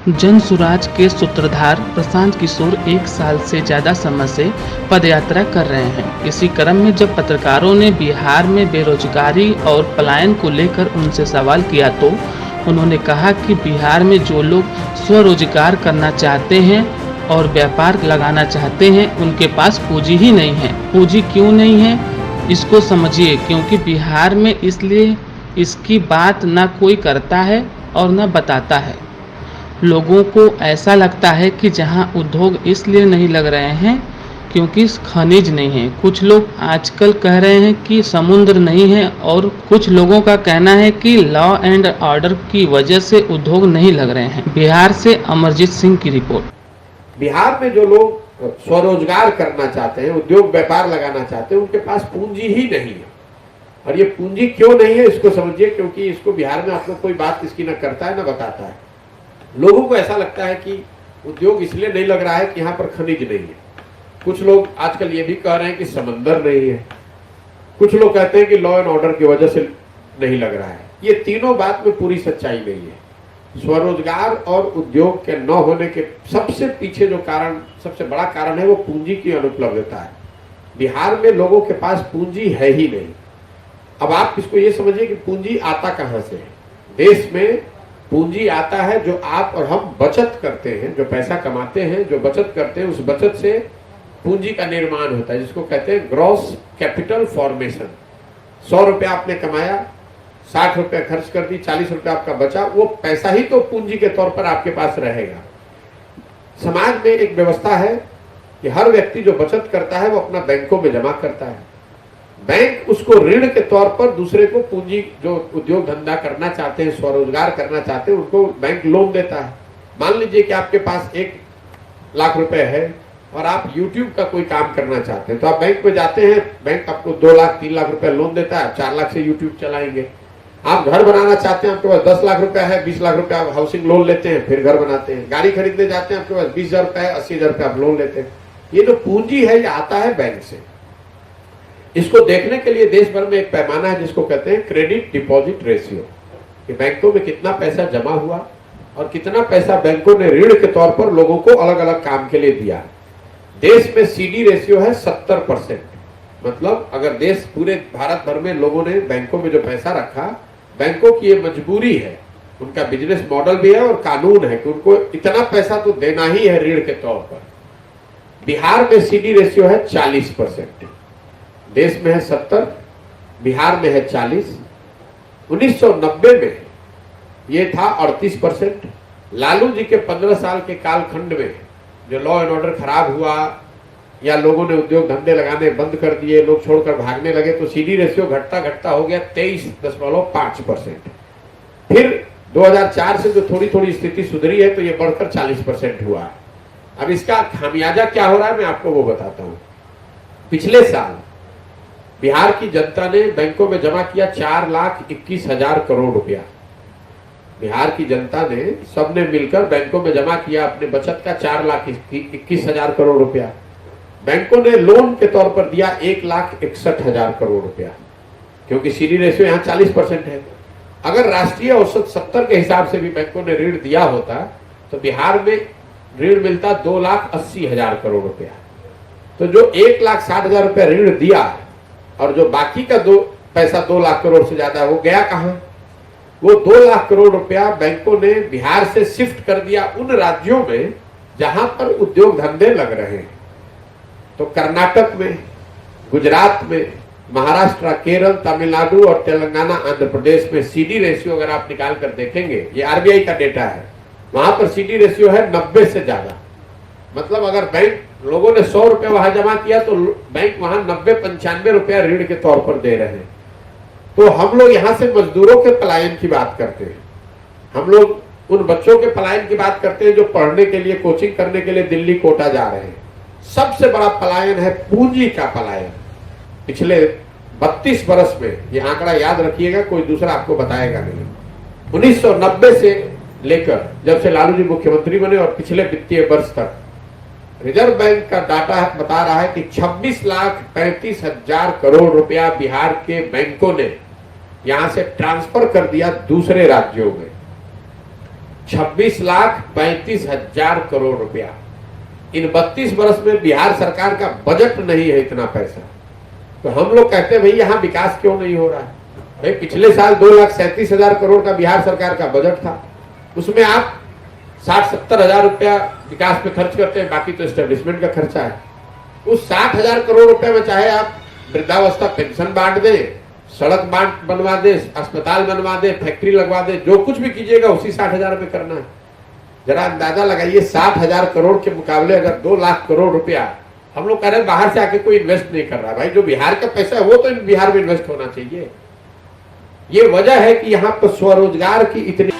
जन सुराज के सूत्रधार प्रशांत किशोर 1 साल से ज़्यादा समय से पदयात्रा कर रहे हैं। इसी क्रम में जब पत्रकारों ने बिहार में बेरोजगारी और पलायन को लेकर उनसे सवाल किया तो उन्होंने कहा कि बिहार में जो लोग स्वरोजगार करना चाहते हैं और व्यापार लगाना चाहते हैं उनके पास पूंजी ही नहीं है। पूंजी क्यों नहीं है इसको समझिए, क्योंकि बिहार में इसलिए इसकी बात ना कोई करता है और ना बताता है। लोगों को ऐसा लगता है कि जहां उद्योग इसलिए नहीं लग रहे हैं क्योंकि खनिज नहीं है। कुछ लोग आजकल कह रहे हैं कि समुद्र नहीं है और कुछ लोगों का कहना है कि लॉ एंड ऑर्डर की वजह से उद्योग नहीं लग रहे हैं। बिहार से अमरजीत सिंह की रिपोर्ट। बिहार में जो लोग स्वरोजगार करना चाहते हैं, उद्योग व्यापार लगाना चाहते हैं, उनके पास पूंजी ही नहीं है। और ये पूंजी क्यों नहीं है इसको समझिए, क्योंकि इसको बिहार में आप लोग कोई बात इसकी न करता है न बताता है। लोगों को ऐसा लगता है कि उद्योग इसलिए नहीं लग रहा है कि यहाँ पर खनिज नहीं है। कुछ लोग आजकल ये भी कह रहे हैं कि समंदर नहीं है। कुछ लोग कहते हैं कि लॉ एंड ऑर्डर की वजह से नहीं लग रहा है। ये तीनों बात में पूरी सच्चाई नहीं है। स्वरोजगार और उद्योग के न होने के सबसे पीछे जो कारण, सबसे बड़ा कारण है वो पूंजी की अनुपलब्धता है। बिहार में लोगों के पास पूंजी है ही नहीं। अब आप इसको ये समझिए कि पूंजी आता कहां से है। देश में पूंजी आता है जो आप और हम बचत करते हैं, जो पैसा कमाते हैं, जो बचत करते हैं, उस बचत से पूंजी का निर्माण होता है, जिसको कहते हैं ग्रॉस कैपिटल फॉर्मेशन। 100 रुपया आपने कमाया, 60 रुपया खर्च कर दी, 40 रुपया आपका बचा, वो पैसा ही तो पूंजी के तौर पर आपके पास रहेगा। समाज में एक व्यवस्था है कि हर व्यक्ति जो बचत करता है वो अपना बैंकों में जमा करता है। बैंक उसको ऋण के तौर पर दूसरे को पूंजी, जो उद्योग धंधा करना चाहते हैं, स्वरोजगार करना चाहते हैं, उनको बैंक लोन देता है। मान लीजिए कि आपके पास 1 लाख रुपए है और आप YouTube का कोई काम करना चाहते हैं, तो आप बैंक में जाते हैं, बैंक आपको 2 लाख 3 लाख रुपए लोन देता है, 4 लाख से YouTube चलाएंगे। आप घर बनाना चाहते हैं, आपके पास 10 लाख रुपया है, 20 लाख रुपया आप हाउसिंग लोन लेते हैं, फिर घर बनाते हैं। गाड़ी खरीदने जाते हैं, आपके पास 20,000 रुपया है, 80,000 रुपया आप लोन लेते हैं। ये जो पूंजी है ये आता है बैंक से। इसको देखने के लिए देश भर में एक पैमाना है जिसको कहते हैं क्रेडिट डिपॉजिट रेशियो, कि बैंकों में कितना पैसा जमा हुआ और कितना पैसा बैंकों ने ऋण के तौर पर लोगों को अलग अलग काम के लिए दिया। देश में सीडी रेशियो है 70%। मतलब अगर देश, पूरे भारत भर में लोगों ने बैंकों में जो पैसा रखा, बैंकों की ये मजबूरी है, उनका बिजनेस मॉडल भी है और कानून है कि उनको इतना पैसा तो देना ही है ऋण के तौर पर। बिहार में सीडी रेशियो है 40%, देश में है 70, बिहार में है 40। 1990 में ये था 38%। लालू जी के 15 साल के कालखंड में जो लॉ एंड ऑर्डर खराब हुआ या लोगों ने उद्योग धंधे लगाने बंद कर दिए, लोग छोड़कर भागने लगे, तो सीडी रेशियो घटता घटता हो गया 23.5%। फिर 2004 से जो थोड़ी थोड़ी स्थिति सुधरी है तो ये बढ़कर 40% हुआ। अब इसका खामियाजा क्या हो रहा है मैं आपको वो बताता हूं। पिछले साल बिहार की जनता ने बैंकों में जमा किया 4,21,000 करोड़ रुपया। बिहार की जनता ने, सबने मिलकर बैंकों में जमा किया अपने बचत का 4,21,000 करोड़ रुपया। बैंकों ने लोन के तौर पर दिया 1,61,000 करोड़ रुपया, क्योंकि सीडी रेशियो यहाँ 40% है। अगर राष्ट्रीय औसत 70 के हिसाब से भी बैंकों ने ऋण दिया होता तो बिहार में ऋण मिलता 2,80,000 करोड़ रुपया। तो जो 1,60,000 रुपया ऋण दिया और जो बाकी का पैसा 2 लाख करोड़ से ज्यादा, वो गया कहां? वो 2 लाख करोड़ रुपया बैंकों ने बिहार से शिफ्ट कर दिया उन राज्यों में जहां पर उद्योग धंधे लग रहे हैं। तो कर्नाटक में, गुजरात में, महाराष्ट्र, केरल, तमिलनाडु और तेलंगाना, आंध्र प्रदेश में सीडी रेशियो अगर आप निकाल कर देखेंगे, ये आरबीआई का डेटा है, वहां पर सीडी रेशियो है 90 से ज्यादा। मतलब अगर बैंक, लोगों ने 100 रुपया वहां जमा किया तो बैंक वहां 90-95 रुपया ऋण के तौर पर दे रहे हैं। तो हम लोग यहां से मजदूरों के पलायन की बात करते हैं, हम लोग उन बच्चों के पलायन की बात करते हैं जो पढ़ने के लिए, कोचिंग करने के लिए दिल्ली, कोटा जा रहे हैं। सबसे बड़ा पलायन है पूंजी का पलायन। पिछले 32 वर्ष में, ये आंकड़ा याद रखिएगा, कोई दूसरा आपको बताएगा नहीं। 1990 से लेकर जब से लालू जी मुख्यमंत्री बने और पिछले वित्तीय वर्ष तक रिजर्व बैंक का डाटा बता रहा है कि 26,35,000 करोड़ रुपया बिहार के बैंकों ने यहां से ट्रांसफर कर दिया दूसरे राज्यों में। 26,35,000 करोड़ रुपया। इन 32 वर्ष में बिहार सरकार का बजट नहीं है इतना पैसा। तो हम लोग कहते हैं भाई यहाँ विकास क्यों नहीं हो रहा है? भाई पिछले साल 2,37,000 करोड़ का बिहार सरकार का बजट था, उसमें आप 60-70 हजार रुपया विकास पे खर्च करते हैं, बाकी तो एस्टेब्लिशमेंट का खर्चा है। उस 60,000 करोड़ रुपए में चाहे आप वृद्धावस्था पेंशन बांट दें, सड़क बनवा दे, अस्पताल बनवा दे, फैक्ट्री लगवा दे, जो कुछ भी कीजिएगा उसी 60,000 में करना है। जरा अंदाजा लगाइए, 60,000 करोड़ के मुकाबले अगर 2 लाख करोड़ रुपया हम लोग कह रहे हैं बाहर से आके कोई इन्वेस्ट नहीं कर रहा। भाई जो बिहार का पैसा है वो तो बिहार में इन्वेस्ट होना चाहिए। ये वजह है कि यहाँ पर स्वरोजगार की इतनी